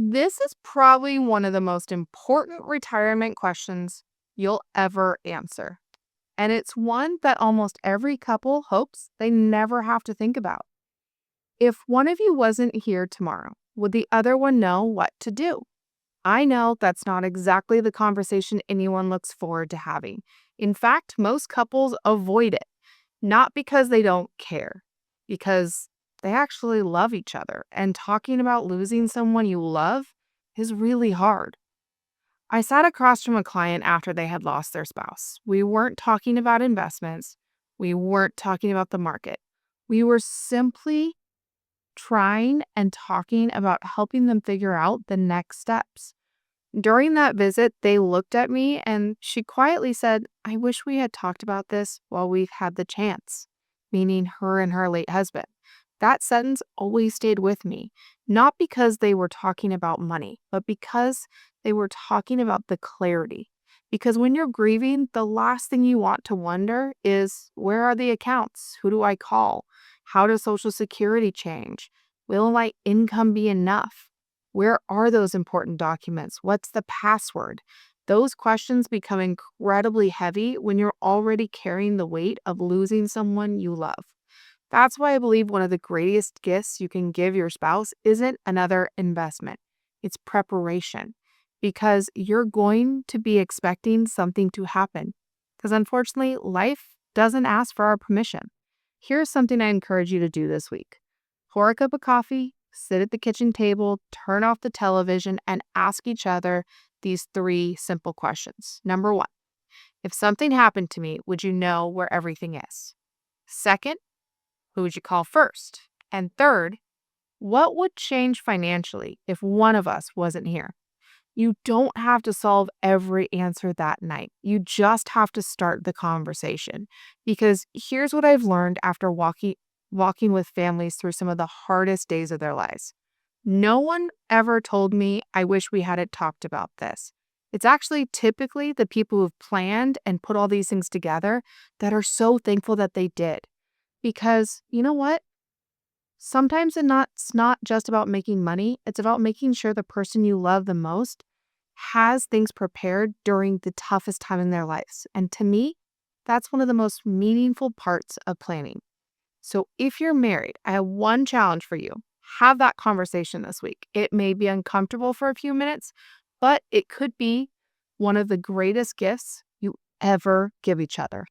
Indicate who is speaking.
Speaker 1: This is probably one of the most important retirement questions you'll ever answer. And it's one that almost every couple hopes they never have to think about. If one of you wasn't here tomorrow, would the other one know what to do? I know that's not exactly the conversation anyone looks forward to having. In fact, most couples avoid it, not because they don't care, because they actually love each other. And talking about losing someone you love is really hard. I sat across from a client after they had lost their spouse. We weren't talking about investments. We weren't talking about the market. We were simply trying and talking about helping them figure out the next steps. During that visit, they looked at me and she quietly said, "I wish we had talked about this while we've had the chance," meaning her and her late husband. That sentence always stayed with me, not because they were talking about money, but because they were talking about the clarity. Because when you're grieving, the last thing you want to wonder is, where are the accounts? Who do I call? How does Social Security change? Will my income be enough? Where are those important documents? What's the password? Those questions become incredibly heavy when you're already carrying the weight of losing someone you love. That's why I believe one of the greatest gifts you can give your spouse isn't another investment, it's preparation. Because you're going to be expecting something to happen. Because unfortunately, life doesn't ask for our permission. Here's something I encourage you to do this week: pour a cup of coffee, sit at the kitchen table, turn off the television, and ask each other these three simple questions. Number one, if something happened to me, would you know where everything is? Second, who would you call first? And third, what would change financially if one of us wasn't here? You don't have to solve every answer that night. You just have to start the conversation. Because here's what I've learned after walking with families through some of the hardest days of their lives. No one ever told me, "I wish we hadn't talked about this." It's actually typically the people who've planned and put all these things together that are so thankful that they did. Because you know what? Sometimes it's not just about making money, it's about making sure the person you love the most has things prepared during the toughest time in their lives. And to me, that's one of the most meaningful parts of planning. So if you're married, I have one challenge for you. Have that conversation this week. It may be uncomfortable for a few minutes, but it could be one of the greatest gifts you ever give each other.